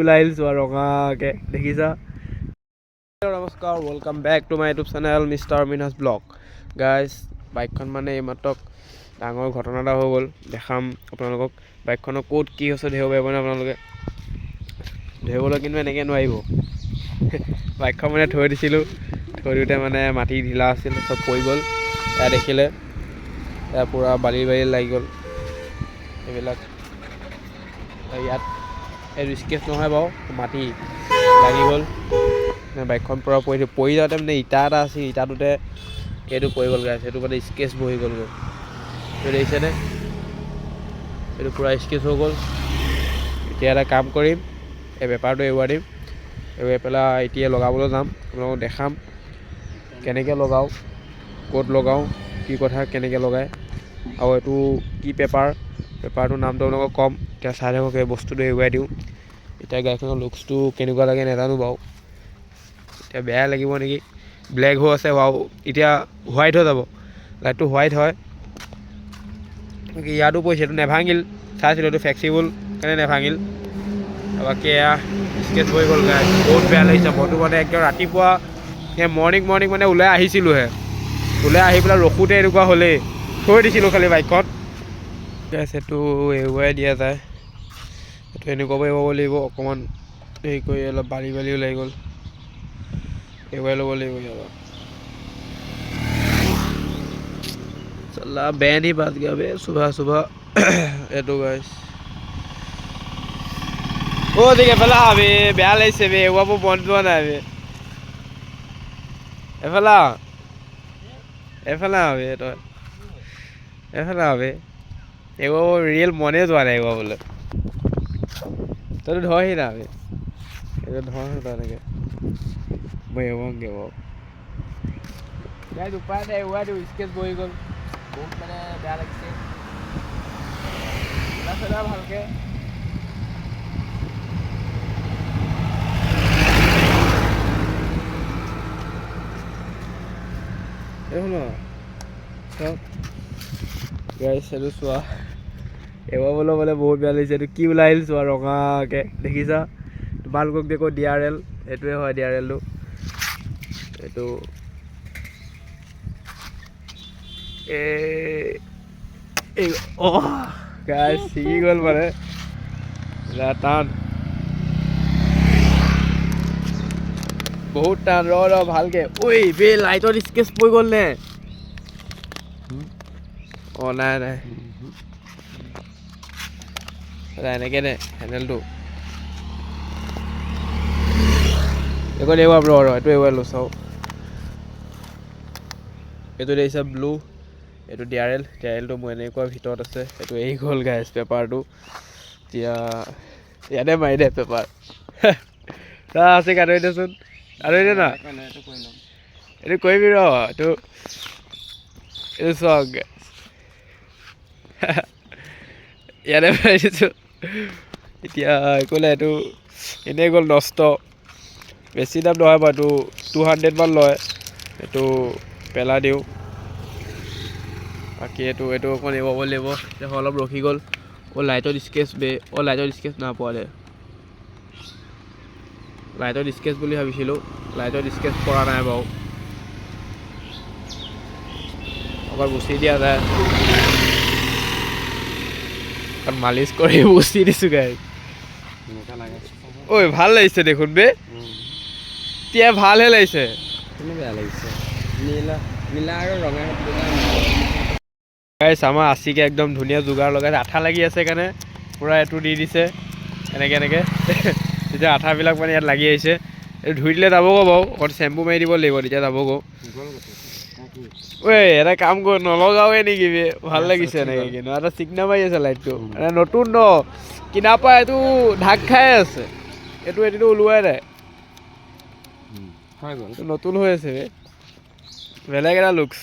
ওলাই আহিছোঁ আৰু ৰঙাকে দেখিছা। নমস্কাৰ, welcome back to my YouTube channel mister মিনাছ ব্লগ। গাইজ, বাইকখন মানে এইমাত্ৰ ডাঙৰ ঘটনা এটা হৈ গ'ল, দেখাম আপোনালোকক। বাইকখনৰ ক'ত কি হৈছে ধৰিব পাৰিব নে আপোনালোকে? ধৰিবলৈ কিন্তু এনেকৈ নোৱাৰিব। বাইকখন মানে থৈ দিছিলোঁ, থৈ দিওঁতে মানে মাটি ঢিলা আছিল, চব পৰি গ'ল। এয়া দেখিলে, এয়া পূৰা বালি লাগি গ'ল এইবিলাক। ইয়াত এই ৰিস্কেচ নহয় বাৰু, মাটি লাগি গ'ল। বাইকখন পূৰা পৰি যাওঁতে মানে ইটা এটা আছিল, ইটাটোতে সেইটো পৰি গ'ল। গাইছ, সেইটো মানে স্কেচ বহি গ'লগৈ। সেইটো দেখিছেনে? এইটো পূৰা স্কেচ হৈ গ'ল। এতিয়া এটা কাম কৰিম, এই পেপাৰটো এৰুৱাই দিম, এৰুৱাই পেলাই এতিয়া লগাবলৈ যাম। আপোনালোকক দেখাম কেনেকৈ লগাওঁ, ক'ত লগাওঁ, কি কথা, কেনেকৈ লগায়, আৰু এইটো কি পেপাৰটোৰ নামটো আপোনালোকক ক'ম। এতিয়া চাই থাকক, এই বস্তুটো এৰুৱাই দিওঁ। এতিয়া গাড়ীখনৰ লুকছটো কেনেকুৱা লাগে নাজানো বাৰু, এতিয়া বেয়া লাগিব নেকি। ব্লেক হৈ আছে বাৰু, এতিয়া হোৱাইট হৈ যাব। লাইটটো হোৱাইট হয়, ইয়াতো পৰিছে, এইটো নেভাঙিল। চাইছিলোঁ এইটো ফ্লেক্সিবল কাৰণে নেভাঙিল। বাকী এয়া স্কেচ বহি গ'ল। গাই বহুত বেয়া লাগিছে। মইতো মানে একদম ৰাতিপুৱা মৰ্ণিং মানে ওলাই আহিছিলোঁহে, ওলাই আহি পেলাই ৰখোঁতে এনেকুৱা হ'লেই। থৈ দিছিলোঁ খালি বাইকখন। এইটো এৰুৱাই দিয়া যায়, এইটো এনেকুৱাকৈ এৰুৱাব লাগিব। অকণমান হেৰি কৰি অলপ বালি ওলাই গ'ল, এৰুৱাই ল'ব লাগিব ইয়াৰ পৰা। চলা বেণ্ড ही बात गया बे सुबह এইটো গাইছ। ঠিক এফালে আবে বেয়া লাগিছে বে, এৰুৱাব মন যোৱা নাই বে। এফালে আবে তই, এফালে আবে এৰুৱাব ৰিয়েল মনে যোৱা নাই এৰুৱাবলৈ। তইতো ধৰহি না বে, এইটো ধৰ তই এনেকৈ মই এৰুৱামগৈ বাৰু। গাইছ উপায় নাই, এৰুৱাই দিওঁ। স্কেচ বহি গ'ল, বহুত মানে বেয়া লাগিছে। ভালকৈ গাইছ, এইটো চোৱা, এৰুৱাবলৈ মানে বহুত বেয়া লাগিছে। এইটো কি ওলাই আহিল চোৱা, ৰঙাকৈ দেখিছা। তোমালোকক দেখো DRL, এইটোৱে হয় DRLটো। এইটো গাইছ ছিগি গ'ল মানে টান, বহুত টান। ৰ ভালকৈ। ঐ বে, লাইটত স্কেচ পৰি গ'ল নে? নাই এনেকৈ নে হেণ্ডেলটো একো এৰুৱাম। এইটো এৰুৱাই লো চাওঁ। এইটো দেখিছে ব্লু, এইটো DRLটো মোৰ এনেকুৱা ভিতৰত আছে। এইটো এৰি গ'ল গাইছ পেপাৰটো। এতিয়া ইয়াতে মাৰি দে পেপাৰ। আছে কাটি দেচোন, আৰু দে না, এইটো কৰিবি ৰ। এইটো চাওক, ইয়াতে মাৰি দিছোঁ। এতিয়া একো নাই, এইটো এনেই গ'ল নষ্ট। বেছি দাম নহয় বাৰু, এইটো 200 মান লয়। এইটো পেলাই দিওঁ। বাকী এইটো অকণ এৰুৱাব লাগিব। দেখোন অলপ ৰখি গ'ল। লাইটত স্কেচ বে, লাইটত স্কেচ নাপোৱা দে। লাইটত স্কেচ বুলি ভাবিছিলোঁ, লাইটত স্কেচ কৰা নাই বাৰু। অকল মুচি দিয়া যায়, মালিচ কৰি মুচি দিছোঁ গাইছ। ঐ ভাল লাগিছে দেখোন বে, এতিয়া ভালহে লাগিছে। বেয়া লাগিছে নীলা আৰু ৰঙা। গাইছ, আমাৰ আছিকে একদম ধুনীয়া যোগাৰ লগাইছে। আঠা লাগি আছে কাৰণে পূৰা এইটো দি দিছে এনেকৈ তেতিয়া আঠাবিলাক মানে ইয়াত লাগি আহিছে। এইটো ধুই দিলে যাবগৈ বাৰু, অকণ চেম্পু মাৰি দিব লাগিব, তেতিয়া যাবগৈ। ঐ এটা কাম কৰ, নলগাওৱে নেকি বে, ভাল লাগিছে এনেকৈ। কিন্তু এটা চিগনা মাৰি আছে লাইটটো, নতুন ন কিনাৰ পৰা এইটো ঢাক খাই আছে। এইটো ওলোৱাই নাই, নতুন হৈ আছে বে, বেলেগ এটা লুকছ।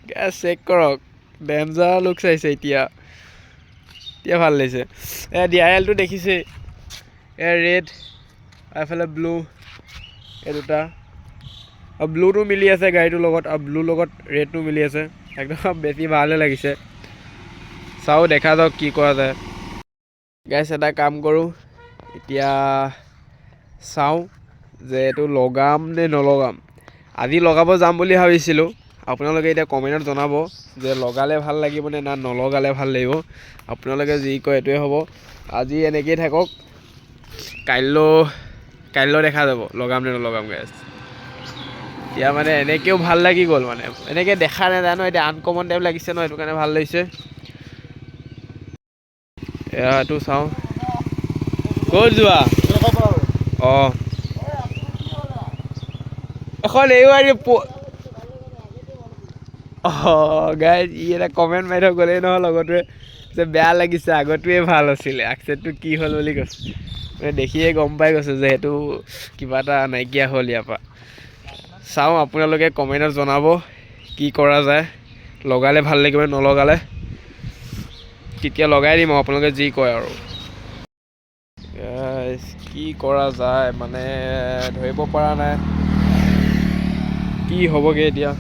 গেছ চেক কৰক, ডেঞ্জাৰ লুকছ আহিছে। এতিয়া ভাল লাগিছে। DRLটো দেখিছেই, ৰেড, এইফালে ব্লু, এই দুটা। আৰু ব্লুটো মিলি আছে গাড়ীটোৰ লগত, আৰু ব্লুৰ লগত ৰেডটো মিলি আছে। একদম বেছি ভালহে লাগিছে। চাওঁ দেখা যাওক কি কৰা যায়। গাইছ, এটা কাম কৰোঁ, এতিয়া চাওঁ যে এইটো লগাম নে নলগাম। আজি লগাব যাম বুলি ভাবিছিলোঁ। আপোনালোকে এতিয়া কমেণ্টত জনাব যে লগালে ভাল লাগিবনে না নলগালে ভাল লাগিব। আপোনালোকে যি কয় এইটোৱে হ'ব। আজি এনেকেই থাকক, কাইলৈ দেখা যাব লগাম নে নলগাম গাইছ। এতিয়া মানে এনেকৈও ভাল লাগি গ'ল, মানে এনেকৈ দেখা নাযায় ন, এতিয়া আনকমন টাইপ লাগিছে ন, সেইটো কাৰণে ভাল লাগিছে। এয়াটো চাওঁ, ক'ত যোৱা? অঁ এখন এইবাৰ গাইজ ই এটা কমেণ্ট মাৰি থৈ গ'লেই নহয় লগৰটোৱে যে বেয়া লাগিছে, আগৰটোৱে ভাল আছিলে, আকচেপ্টটো কি হ'ল বুলি কৈছে। মানে দেখিয়ে গম পাই গৈছে যে সেইটো কিবা এটা নাইকিয়া হ'ল ইয়াৰ পৰা। চাওঁ আপোনালোকে কমেণ্টত জনাব কি কৰা যায়, লগালে ভাল লাগিব নলগালে তেতিয়া লগাই দিম আৰু আপোনালোকে যি কয় আৰু। কি কৰা যায় মানে ধৰিব পৰা নাই কি হ'বগৈ এতিয়া।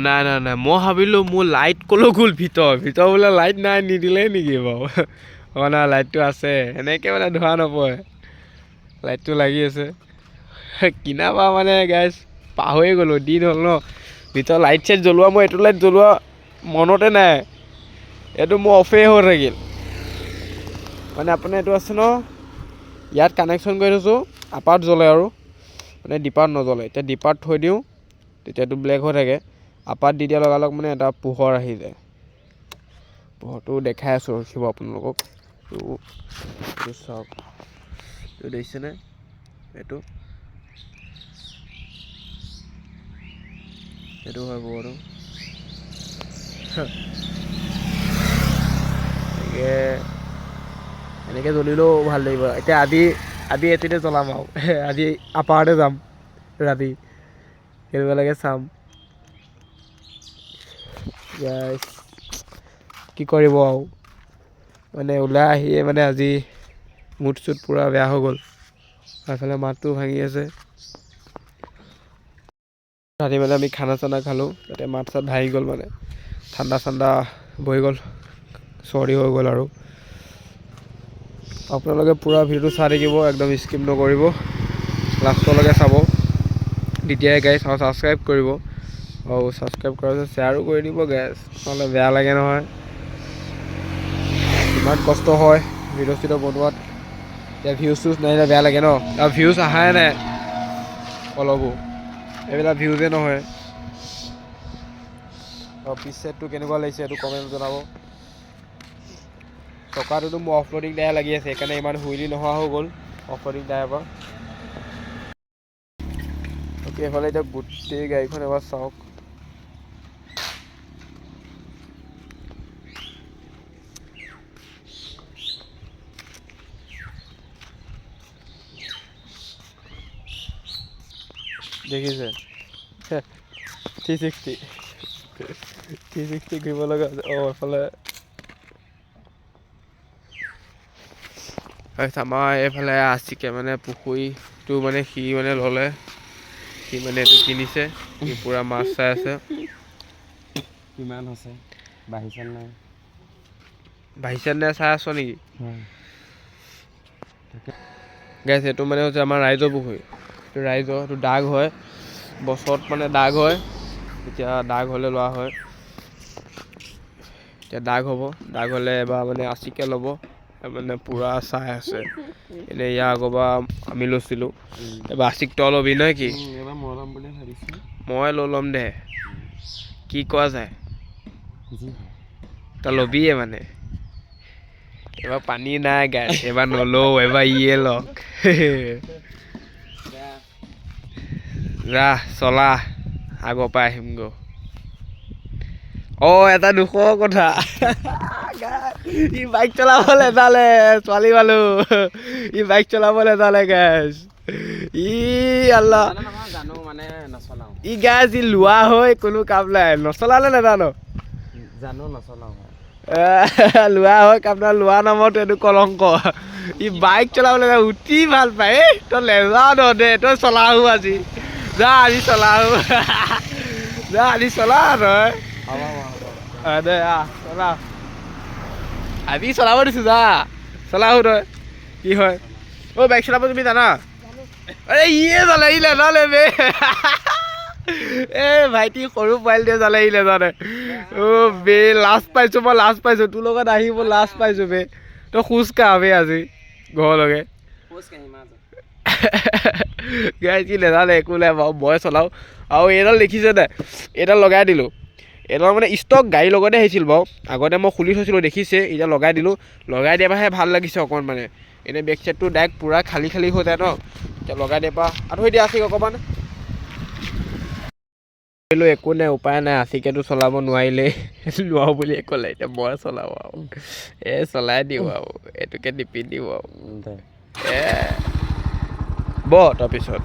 নাই মই ভাবিলোঁ মোৰ লাইট ক'লৈ গ'ল, ভিতৰ বোলে লাইট নাই, নিদিলে নেকি বাৰু। নাই লাইটটো আছে, এনেকৈ মানে ধৰা নপৰে, লাইটটো লাগি আছে। কিনা পা মানে গাইজ পাহৰি গ'লোঁ, দিন হ'ল ন। ভিতৰত লাইট চাইট জ্বলোৱা, মই এইটো লাইট জ্বলোৱা মনতে নাই, এইটো মোৰ অফেই হৈ থাকিল। মানে আপোনাৰ এইটো আছে ন, ইয়াত কানেকশ্যন কৰি থৈছোঁ, আপাৰত জ্বলে আৰু মানে ডিপাৰত নজ্বলে। এতিয়া ডিপাৰত থৈ দিওঁ তেতিয়াতো ব্লেক হৈ থাকে, আপাৰত দি দিয়া লগালগ মানে এটা পোহৰ আহি যায়। পোহৰটো দেখাই আছোঁ, ৰখিব আপোনালোকক। এইটো চাওক, এইটো দেখিছেনে, এইটো হয় পোহৰটো। এনেকৈ জ্বলিলেও ভাল লাগিব। এতিয়া আজি এইটোতে জ্বলাম আৰু আজি আপাৰতে যাম ৰাতি, সেইবিলাকে চাম। কি কৰিব আৰু, মানে ওলাই আহিয়ে মানে আজি মুড চুট পূৰা বেয়া হৈ গ'ল। এইফালে মাতটো ভাঙি আছে। ৰাতি মানে আমি খানা চানা খালোঁ, তাতে মাত চাত ভাঙি গ'ল, মানে ঠাণ্ডা বহি গ'ল, চৰ্দি হৈ গ'ল। আৰু আপোনালোকে পূৰা ভিডিঅ'টো চাই থাকিব, একদম স্কিপ নকৰিব, লাষ্টলৈকে চাব, তেতিয়াই গাইজ ছাবস্ক্ৰাইব কৰিব। আৰু ছাবস্ক্ৰাইব কৰাৰ পিছত শ্বেয়াৰো কৰি দিব গাইজ, নহ'লে বেয়া লাগে নহয়, ইমান কষ্ট হয় ভিডিঅ' চিডিঅ' বনোৱাত। এতিয়া ভিউজ নাহিলে বেয়া লাগে ন, আৰু ভিউজ অহাই নাই অলপো, এইবিলাক ভিউজে নহয়। আৰু পিছ চাইডটো কেনেকুৱা লাগিছে এইটো কমেণ্ট জনাব। চকাটোতো মোৰ অফৰোডিং টায়াৰ লাগি আছে, সেইকাৰণে ইমান হুইলি নোহোৱা হৈ গ'ল অফৰোডিং টায়াৰৰ পৰা। এইফালে এতিয়া গোটেই গাড়ীখন এবাৰ চাওক। দেখিছে 360 ঘূৰিব লগা আছে। এইফালে আমাৰ এইফালে আছিকে মানে পুখুৰীটো মানে সি মানে ল'লে, সি মানে এইটো কিনিছে, সি পূৰা মাছ চাই আছে। কিমান আছে, বাঢ়িছে নাই চাই আছ নেকি গাইছ? এইটো মানে হৈছে আমাৰ ৰাইজৰ পুখুৰী, এইটো দাগ হয় বছৰত, মানে দাগ হয়, এতিয়া দাগ হ'লে লোৱা হয়। এতিয়া দাগ হ'লে এবাৰ মানে আচিকে ল'ব, মানে পূৰা চাই আছে। এনেই ইয়াৰ আগৰবাৰ আমি লৈছিলোঁ, এবাৰ আচিক তই ল'বি নে কি? এবাৰ মই ল'ম বুলি ভাবিছোঁ। মই লৈ ল'ম দে, কি কোৱা যায়? তই ল'বিয়ে মানে? এইবাৰ পানী নাই গাইছ, এইবাৰ নলওঁ, এইবাৰ ইয়ে লওক। যা চলা, আগৰ পৰা আহিমগৈ। এটা দুখৰ কথা, ই বাইক চলাবলৈ নেজানে, ছোৱালী মানুহ, ই বাইক চলাবলৈ নেজানে গাইছ। আল্লাহ জানো মানে নচলাও। ই গাইছ, ই লোৱা হৈ কোনো কাম নাই, নচলালে নেজানো, জানো নচলাও। লোৱা হৈ কাম নাই, লোৱা নামত এইটো কলংক। ই বাইক চলাবলৈ উঠি ভাল পায়, তই নেযাৱ দে, তই চলাও আজি, যা আজি চলাও। যা আজি চলা তই হ'ব দে চলা আজি চলাব দিছোঁ যা চলাও তই কি হয় অ' বাইক চলাব তুমি জানা আৰে ইয়ে জ্বলাইলে নালে বে এই ভাইটি সৰু পোৱালিটোৱে জ্বলাইলে জানে অ' বে লাজ পাইছোঁ মই লাজ পাইছোঁ তোৰ লগত আহিব লাজ পাইছোঁ বে তই খোজ কাঢ় বে আজি ঘৰলৈকে গাই কি নেজানে একো নাই বাৰু মই চলাওঁ আৰু এইডাল দেখিছে নাই এইডাল লগাই দিলোঁ এইডাল মানে ষ্টক গাড়ীৰ লগতে আহিছিল বাৰু আগতে মই খুলি থৈছিলোঁ দেখিছে এতিয়া লগাই দিলোঁ লগাই দিয়াৰ পৰাহে ভাল লাগিছে অকণমান মানে এনেই বেক চাইডটো ডাইৰেক্ট পূৰা খালী খালী হৈ যায় ন এতিয়া লগাই দিয়াৰ পৰা আঁতৰি দিয়া আছে অকণমান একো নাই উপায় নাই আছিকেতো চলাব নোৱাৰিলেই নোৱাৰোঁ বুলি ক'লে এতিয়া মই চলাওঁ আৰু এই চলাই দিওঁ আৰু এইটোকে টিপি দিওঁ আৰু তাৰপিছত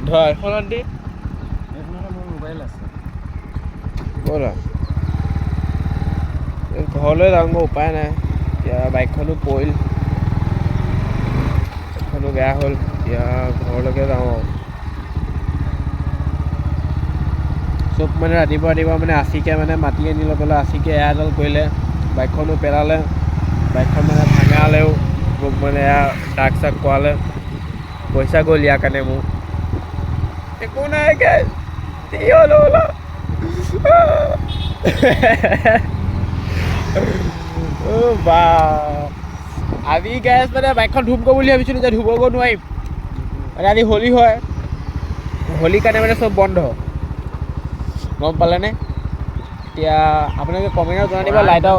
ধৰ এখনত দি মোৰ মোবাইল আছে ব'লা ঘৰলৈ যাওঁ উপায় নাই এতিয়া বাইকখনো পৰিল বাইকখনো বেয়া হ'ল এতিয়া ঘৰলৈকে যাওঁ আৰু চব মানে ৰাতিপুৱা মানে আছিকে মানে মাতি আনি লৈ পেলাই আছিকে এৰাডাল কৰিলে বাইকখনো পেলালে বাইকখন মানে ভাঙালেও মোক মানে দাগ চাগ কৰালে পইচা গ'ল ইয়াৰ কাৰণে মোৰ একো নাই গাইজ বা আমি গাইজ মানে বাইকখন ধুম কৰোঁ বুলি ভাবিছিলোঁ যে ধুবগৈ নোৱাৰিম মানে আজি হোলী হয় হোলীৰ কাৰণে মানে চব বন্ধ গম পালেনে এতিয়া আপোনালোকে কমেণ্টত জনাই দিব লাইটৰ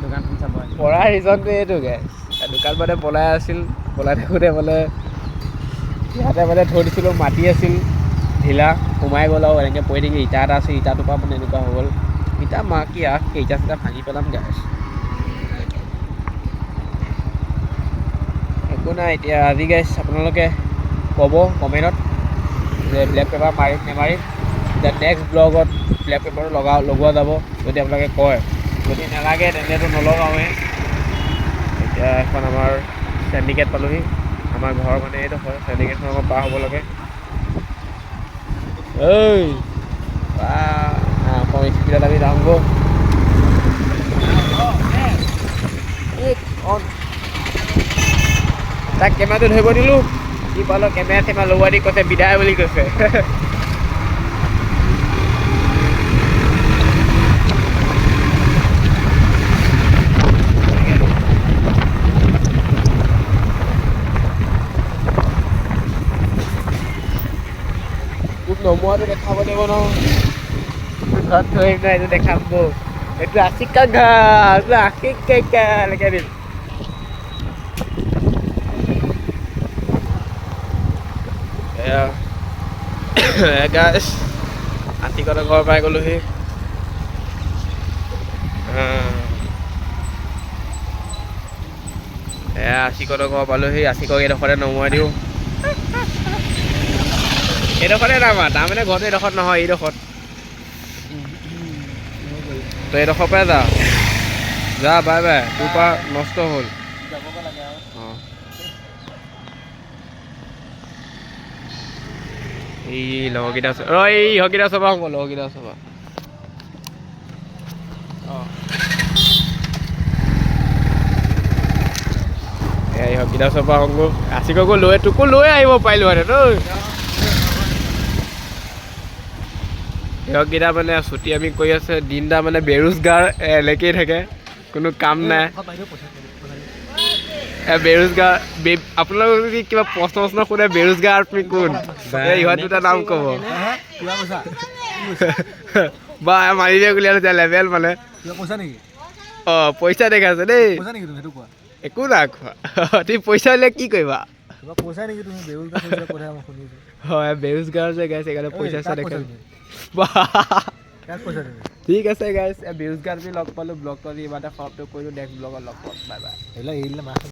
দোকানখন চাব পৰা ৰিজনটো এইটো গাইজ দোকান মানে পলাই আছিল পলাই থাকোঁতে মানে ইয়াতে মানে থৈ দিছিলোঁ মাটি আছিল ঢিলা সোমাই গ'ল আৰু এনেকৈ পৰি থাকি ইটা এটা আছে ইটাটোৰ পৰা মানে এনেকুৱা হৈ গ'ল ইটা কি ইটা চিটা ভাঙি পেলাম গাইজ একো নাই এতিয়া আজি গাইজ আপোনালোকে ক'ব কমেণ্টত যে ব্লেক পেপাৰ মাৰিম নেমাৰিম এতিয়া নেক্সট ব্লগত ব্লেক পেপাৰটো লগোৱা যাব যদি আপোনালোকে কয় যদি নালাগে তেনেতো নলগাওঁৱেই এতিয়া এখন আমাৰ চেণ্ডিকেট পালোহি আমাৰ ঘৰ মানে এইটো হয় চেণ্ডিকেটখন আকৌ পাৰ হ'ব লাগে ঐ আকৌ স্পীডত আমি যাওঁগৈ তাক কেমেৰাটো ধৰিব দিলোঁ কি পালোঁ কেমেৰা চেমেৰা লগোৱা দি কৈছে বিদায় বুলি কৈছে নমোৱাটো দেখাব লাগিব ন ঘৰত থৈ আহিম ন এইটো দেখাম এইটো আশিকা ঘাট আশিক কেকা এনেকৈ দিম গাইজ আশিকৰ ঘৰ পাই গ'লোহি আশিকৰ ঘৰ পালোহি আশিকক এইডোখৰতে নমোৱাই দিওঁ এইডোখৰতে তাৰমানে ঘৰটো এইডোখৰত নহয় এইডোখৰত তই এইডোখৰ পৰাই যা বাই বাই তোৰ পৰা নষ্ট হ'ল অঁ এই লগৰকেইটা এই ইহঁতকেইটা চবা হ'ব লগৰকেইটা চবা অঁ ইহঁতকেইটা চবা হ'ব আছিককো তোকো লৈ আহিব পাৰিলোহেঁতেন ঐ সিহঁতকেইটা মানে ছুটি আমি কৰি আছে দিনটা মানে বেৰোজগাৰ এনেকেই থাকে কোনো কাম নাই বেৰোজগাৰ আপোনালোকক যদি কিবা প্ৰশ্ন সোধে বেৰোজগাৰ আপুনি কোন ইহঁত দুটা নাম ক'ব বা মাৰি দিয়ে বুলি আৰু লেভেল মানে অঁ পইচা দেখাইছে দেই একো নাই খোৱা তুমি পইচা দিলে কি কৰিবা হয় বেৰোজগাৰ যে গাইছে সেইকাৰণে পইচা চইচা দেখা ঠিক আছে গাইজ বেৰোজগাৰ আমি লগ পালোঁ ব্লগটো আজি ইমানতে সমাপ্ত কৰিলোঁ নেক্সট ব্লগত লগ পাম বাই বাই